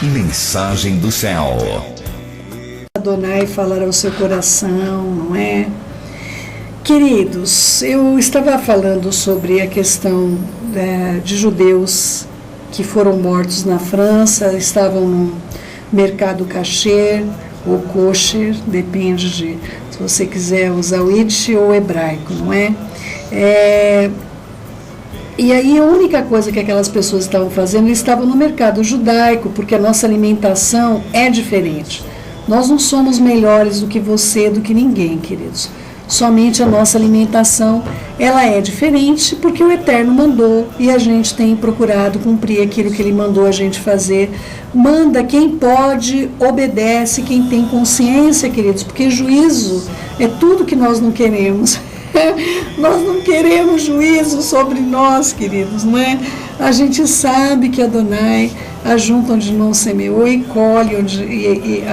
Mensagem do céu. Adonai falar ao seu coração, não é? Queridos, eu estava falando sobre a questão de judeus que foram mortos na França, estavam no mercado kasher ou kosher, depende de se você quiser usar o Yiddish ou o hebraico, não é? E aí a única coisa que aquelas pessoas estavam fazendo, eles estavam no mercado judaico, porque a nossa alimentação é diferente. Nós não somos melhores do que você, do que ninguém, queridos. Somente a nossa alimentação, ela é diferente porque o Eterno mandou e a gente tem procurado cumprir aquilo que Ele mandou a gente fazer. Manda quem pode, obedece quem tem consciência, queridos, porque juízo é tudo que nós não queremos. Nós não queremos juízo sobre nós, queridos, não é? A gente sabe que Adonai ajunta onde não semeou e colhe,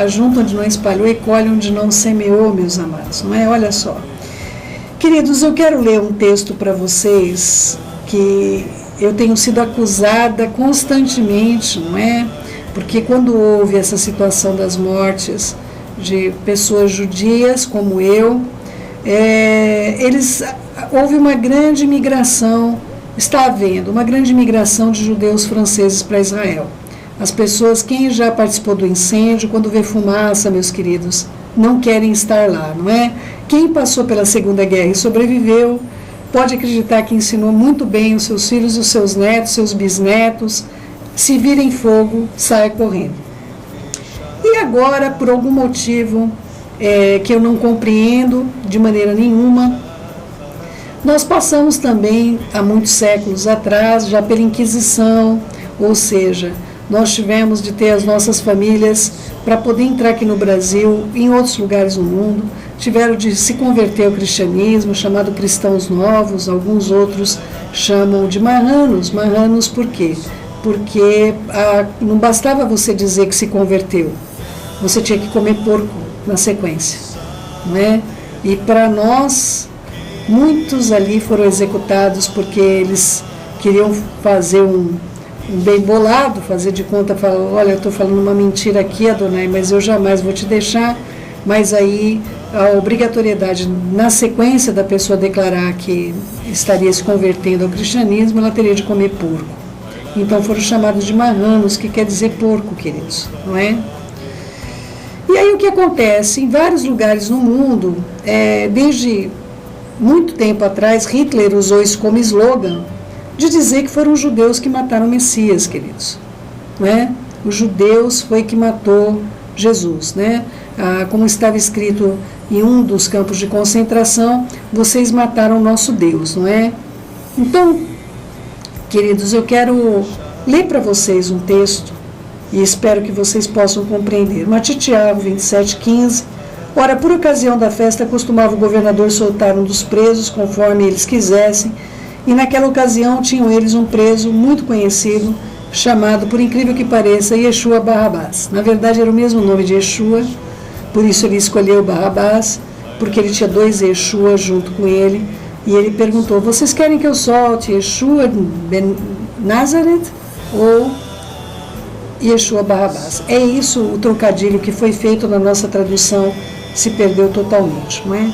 ajunta onde não espalhou e colhe onde não semeou, meus amados, não é? Olha só. Queridos, eu quero ler um texto para vocês que eu tenho sido acusada constantemente, não é? Porque quando houve essa situação das mortes de pessoas judias como eu, houve uma grande migração, está havendo uma grande migração de judeus franceses para Israel. As pessoas, quem já participou do incêndio, quando vê fumaça, meus queridos, não querem estar lá, não é? Quem passou pela Segunda Guerra e sobreviveu, pode acreditar que ensinou muito bem os seus filhos, os seus netos, seus bisnetos, se virem fogo, saia correndo. E agora, por algum motivo que eu não compreendo de maneira nenhuma, nós passamos também, há muitos séculos atrás, já pela Inquisição, ou seja, nós tivemos de ter as nossas famílias, para poder entrar aqui no Brasil, em outros lugares do mundo, tiveram de se converter ao cristianismo, chamado cristãos novos, alguns outros chamam de marranos. Marranos por quê? Porque não bastava você dizer que se converteu, você tinha que comer porco na sequência, não é? E para nós, muitos ali foram executados porque eles queriam fazer um bem bolado, fazer de conta, falar, olha, eu estou falando uma mentira aqui, Adonai, mas eu jamais vou te deixar. Mas aí a obrigatoriedade, na sequência da pessoa declarar que estaria se convertendo ao cristianismo, ela teria de comer porco. Então foram chamados de marranos, que quer dizer porco, queridos, não é? E aí o que acontece? Em vários lugares no mundo, desde muito tempo atrás, Hitler usou isso como slogan, de dizer que foram os judeus que mataram o Messias, queridos. Né? Os judeus foi que matou Jesus. Né? Como estava escrito em um dos campos de concentração, vocês mataram o nosso Deus, não é? Então, queridos, eu quero ler para vocês um texto e espero que vocês possam compreender. Matitiago 27:15. Ora, por ocasião da festa, costumava o governador soltar um dos presos, conforme eles quisessem, e naquela ocasião tinham eles um preso muito conhecido, chamado, por incrível que pareça, Yeshua Barrabás. Na verdade, era o mesmo nome de Yeshua, por isso ele escolheu Barrabás, porque ele tinha dois Yeshua junto com ele, e ele perguntou, vocês querem que eu solte Yeshua Ben Nazareth ou Yeshua Barrabás? É isso o trocadilho que foi feito na nossa tradução, se perdeu totalmente, não é?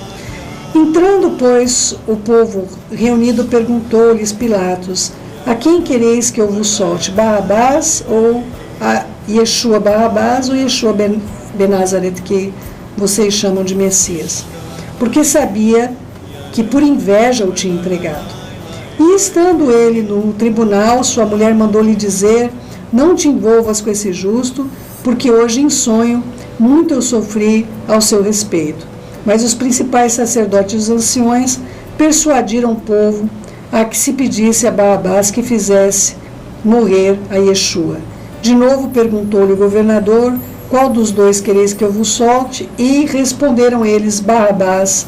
Entrando, pois, o povo reunido perguntou-lhes Pilatos, a quem quereis que eu vos solte, Barrabás ou a Yeshua Barrabás ou Yeshua Ben Nazareth, que vocês chamam de Messias? Porque sabia que por inveja o tinha entregado. E estando ele no tribunal, sua mulher mandou-lhe dizer, não te envolvas com esse justo, porque hoje em sonho muito eu sofri ao seu respeito. Mas os principais sacerdotes e os anciões persuadiram o povo a que se pedisse a Barrabás que fizesse morrer a Yeshua. De novo perguntou-lhe o governador, qual dos dois quereis que eu vos solte? E responderam eles, Barrabás.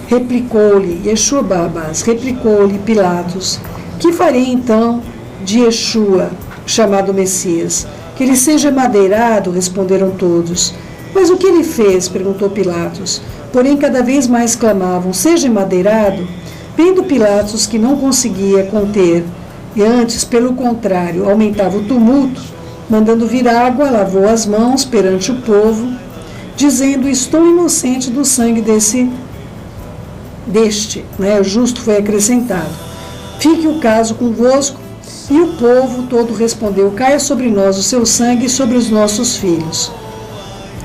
Replicou-lhe, Yeshua Barrabás, replicou-lhe Pilatos, que farei então de Yeshua, chamado Messias? Que ele seja madeirado, responderam todos. Mas o que ele fez? Perguntou Pilatos. Porém, cada vez mais clamavam, seja madeirado. Vendo Pilatos que não conseguia conter e antes, pelo contrário, aumentava o tumulto, mandando vir água, lavou as mãos perante o povo, dizendo: estou inocente do sangue deste, né? O justo foi acrescentado. Fique o caso convosco. E o povo todo respondeu: caia sobre nós o seu sangue e sobre os nossos filhos.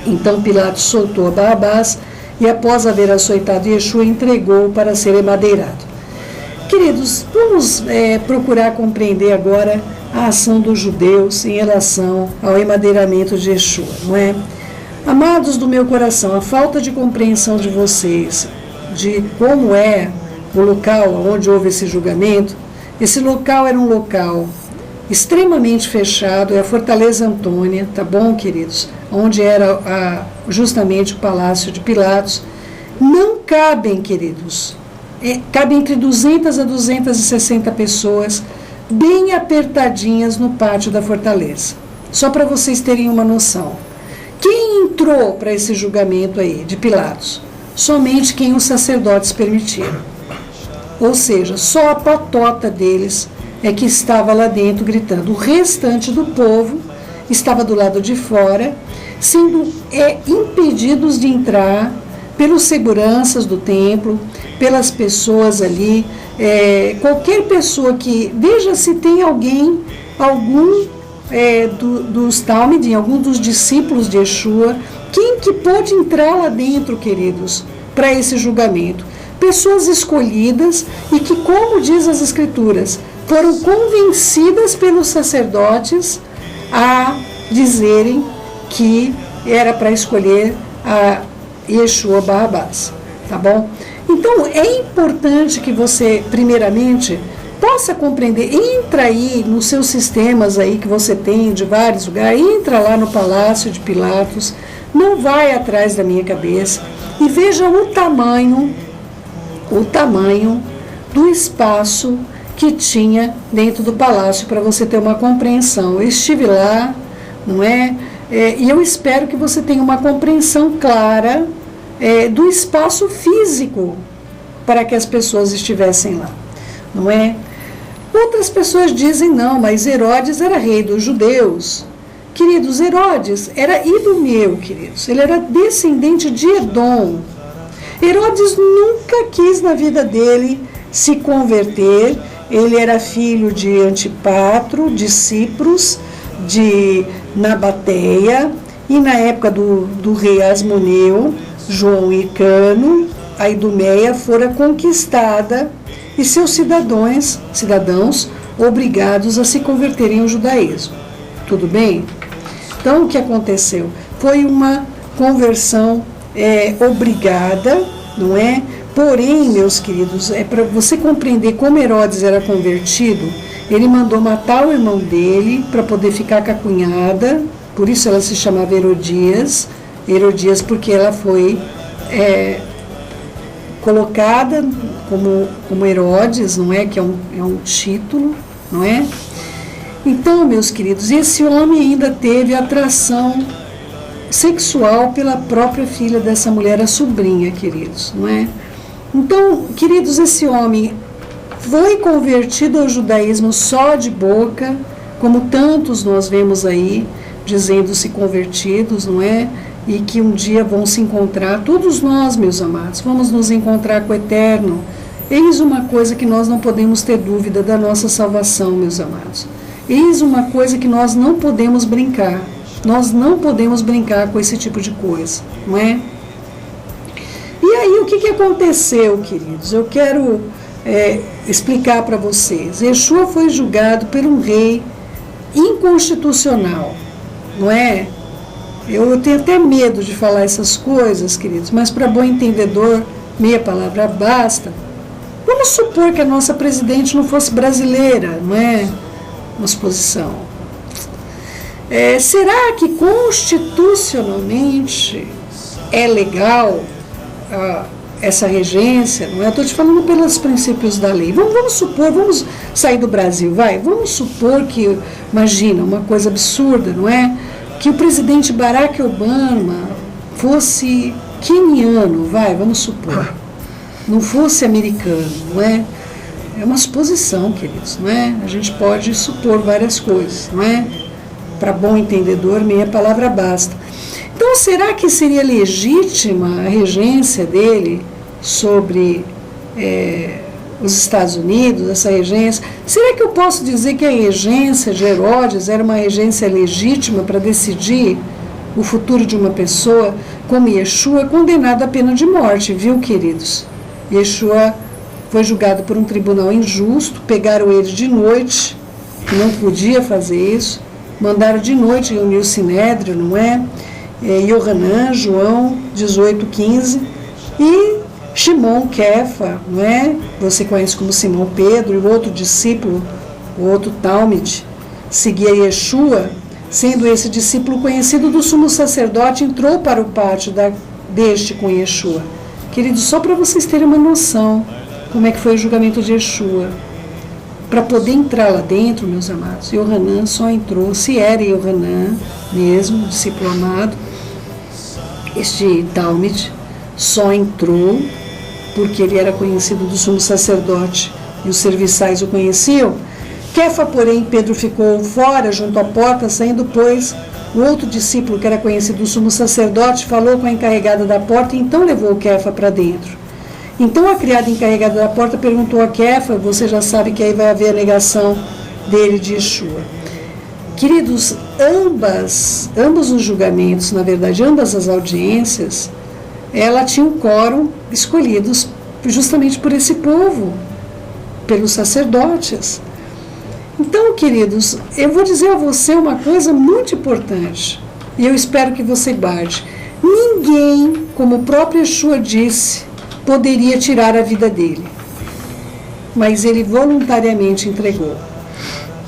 Então Pilatos soltou a Barrabás e, após haver açoitado Yeshua, entregou para ser emadeirado. Queridos, vamos procurar compreender agora a ação dos judeus em relação ao emadeiramento de Yeshua, não é? Amados do meu coração, a falta de compreensão de vocês de como é o local onde houve esse julgamento, esse local era um local extremamente fechado, é a Fortaleza Antônia, tá bom, queridos? Onde era justamente o Palácio de Pilatos. Não cabem, queridos, cabe entre 200 a 260 pessoas, bem apertadinhas no pátio da Fortaleza. Só para vocês terem uma noção. Quem entrou para esse julgamento aí de Pilatos? Somente quem os sacerdotes permitiram. Ou seja, só a patota deles é que estava lá dentro gritando. O restante do povo estava do lado de fora, sendo impedidos de entrar pelos seguranças do templo, pelas pessoas ali, qualquer pessoa que... Veja se tem algum dos Talmidim, algum dos discípulos de Yeshua, quem que pode entrar lá dentro, queridos, para esse julgamento? Pessoas escolhidas e que, como diz as Escrituras, foram convencidas pelos sacerdotes a dizerem que era para escolher a Yeshua Barrabás, tá bom? Então, é importante que você, primeiramente, possa compreender. Entra aí nos seus sistemas aí que você tem de vários lugares, entra lá no Palácio de Pilatos, não vai atrás da minha cabeça e veja o tamanho do espaço que tinha dentro do palácio, para você ter uma compreensão. Eu estive lá, não é? E eu espero que você tenha uma compreensão clara do espaço físico para que as pessoas estivessem lá, não é? Outras pessoas dizem: não, mas Herodes era rei dos judeus. Queridos, Herodes era idumeu, queridos. Ele era descendente de Edom. Herodes nunca quis na vida dele se converter. Ele era filho de Antipatro, de Cipros, de Nabateia, e na época do rei Asmoneu, João Hircano, a Idumeia fora conquistada e seus cidadãos obrigados a se converterem ao judaísmo. Tudo bem? Então, o que aconteceu? Foi uma conversão obrigada, não é? Porém, meus queridos, para você compreender como Herodes era convertido, ele mandou matar o irmão dele para poder ficar com a cunhada, por isso ela se chamava Herodias porque ela foi colocada como Herodes, não é? Que é um título, não é? Então, meus queridos, esse homem ainda teve atração sexual pela própria filha dessa mulher, a sobrinha, queridos, não é? Então, queridos, esse homem foi convertido ao judaísmo só de boca, como tantos nós vemos aí, dizendo-se convertidos, não é? E que um dia vão se encontrar, todos nós, meus amados, vamos nos encontrar com o Eterno. Eis uma coisa que nós não podemos ter dúvida da nossa salvação, meus amados. Eis uma coisa que nós não podemos brincar. Nós não podemos brincar com esse tipo de coisa, não é? E aí, o que aconteceu, queridos? Eu quero explicar para vocês. Yeshua foi julgado por um rei inconstitucional, não é? Eu tenho até medo de falar essas coisas, queridos, mas para bom entendedor, meia palavra basta. Vamos supor que a nossa presidente não fosse brasileira, não é? Nossa posição. Será que constitucionalmente é legal essa regência? Não é? Eu estou te falando pelos princípios da lei. Vamos supor, vamos sair do Brasil, vai. Vamos supor que, imagina, uma coisa absurda, não é? Que o presidente Barack Obama fosse queniano, vamos supor. Não fosse americano, não é? é uma suposição, queridos, não é? A gente pode supor várias coisas, não é? Para bom entendedor, meia palavra basta. Então, será que seria legítima a regência dele sobre os Estados Unidos, essa regência? Será que eu posso dizer que a regência de Herodes era uma regência legítima para decidir o futuro de uma pessoa, como Yeshua, condenado à pena de morte, viu, queridos? Yeshua foi julgado por um tribunal injusto, pegaram ele de noite, não podia fazer isso, mandaram de noite reunir o Sinédrio, não é? Yohanan, João 18:15, e Shimon Kefa, não é? Você conhece como Simão Pedro, e o outro discípulo, o outro Talmide, seguia Yeshua, sendo esse discípulo conhecido do sumo sacerdote, entrou para o pátio deste com Yeshua. Queridos, só para vocês terem uma noção como é que foi o julgamento de Yeshua. Para poder entrar lá dentro, meus amados, Yohanan só entrou, se era Yohanan mesmo, discípulo amado, este Talmide só entrou porque ele era conhecido do sumo sacerdote e os serviçais o conheciam. Kefa, porém, Pedro ficou fora, junto à porta, saindo, pois, o outro discípulo, que era conhecido do sumo sacerdote, falou com a encarregada da porta e então levou o Kefa para dentro. Então a criada encarregada da porta perguntou a Kefa, você já sabe que aí vai haver a negação dele de Yeshua. Queridos, ambos os julgamentos, na verdade, ambas as audiências, ela tinha um quórum escolhidos justamente por esse povo, pelos sacerdotes. Então, queridos, eu vou dizer a você uma coisa muito importante, e eu espero que você guarde. Ninguém, como o próprio Yeshua disse, poderia tirar a vida dele, mas ele voluntariamente entregou.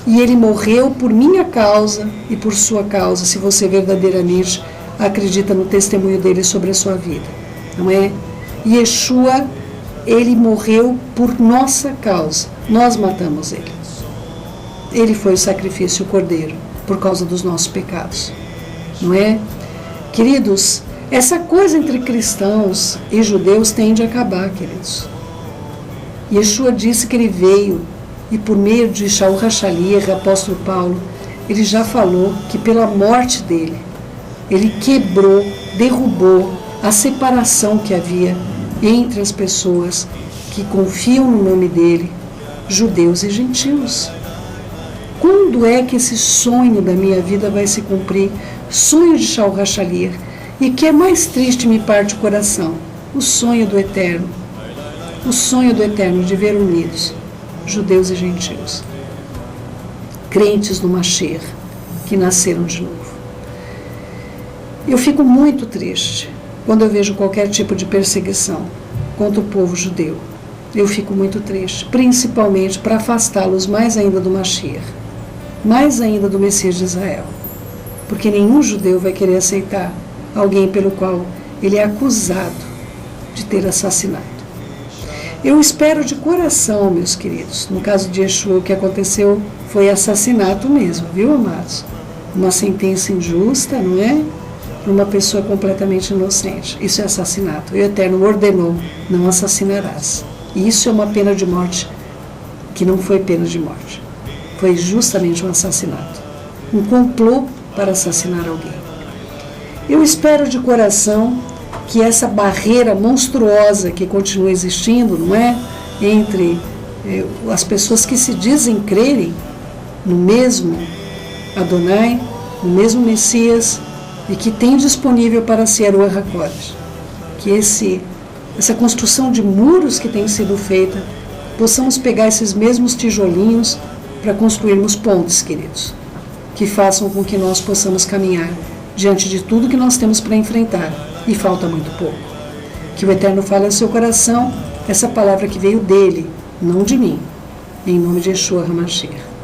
E ele morreu por minha causa e por sua causa, se você verdadeiramente acredita no testemunho dele sobre a sua vida, não é? Yeshua, ele morreu por nossa causa, nós matamos ele. Ele foi o sacrifício, o cordeiro, por causa dos nossos pecados, não é? Queridos, essa coisa entre cristãos e judeus tende a acabar, queridos. Yeshua disse que ele veio, e por meio de Shaul HaShaliach, apóstolo Paulo, ele já falou que pela morte dele, ele quebrou, derrubou a separação que havia entre as pessoas que confiam no nome dele, judeus e gentios. Quando é que esse sonho da minha vida vai se cumprir? Sonho de Shaul HaShaliach. E que é mais triste, me parte o coração, o sonho do Eterno. O sonho do Eterno de ver unidos judeus e gentios, crentes no Mashiach, que nasceram de novo. Eu fico muito triste quando eu vejo qualquer tipo de perseguição contra o povo judeu. Eu fico muito triste, principalmente para afastá-los mais ainda do Mashiach, mais ainda do Messias de Israel, porque nenhum judeu vai querer aceitar alguém pelo qual ele é acusado de ter assassinado. Eu espero de coração, meus queridos, no caso de Yeshua, o que aconteceu foi assassinato mesmo, viu, amados? Uma sentença injusta, não é? Para uma pessoa completamente inocente. Isso é assassinato. E o Eterno ordenou, não assassinarás. E isso é uma pena de morte que não foi pena de morte. Foi justamente um assassinato. Um complô para assassinar alguém. Eu espero de coração que essa barreira monstruosa que continua existindo, não é? Entre as pessoas que se dizem crerem no mesmo Adonai, no mesmo Messias, e que tem disponível para si a Ruach HaKodesh. Que essa construção de muros que tem sido feita, possamos pegar esses mesmos tijolinhos para construirmos pontes, queridos, que façam com que nós possamos caminhar diante de tudo que nós temos para enfrentar, e falta muito pouco. Que o Eterno fale ao seu coração essa palavra que veio dele, não de mim, em nome de Yeshua HaMashiach.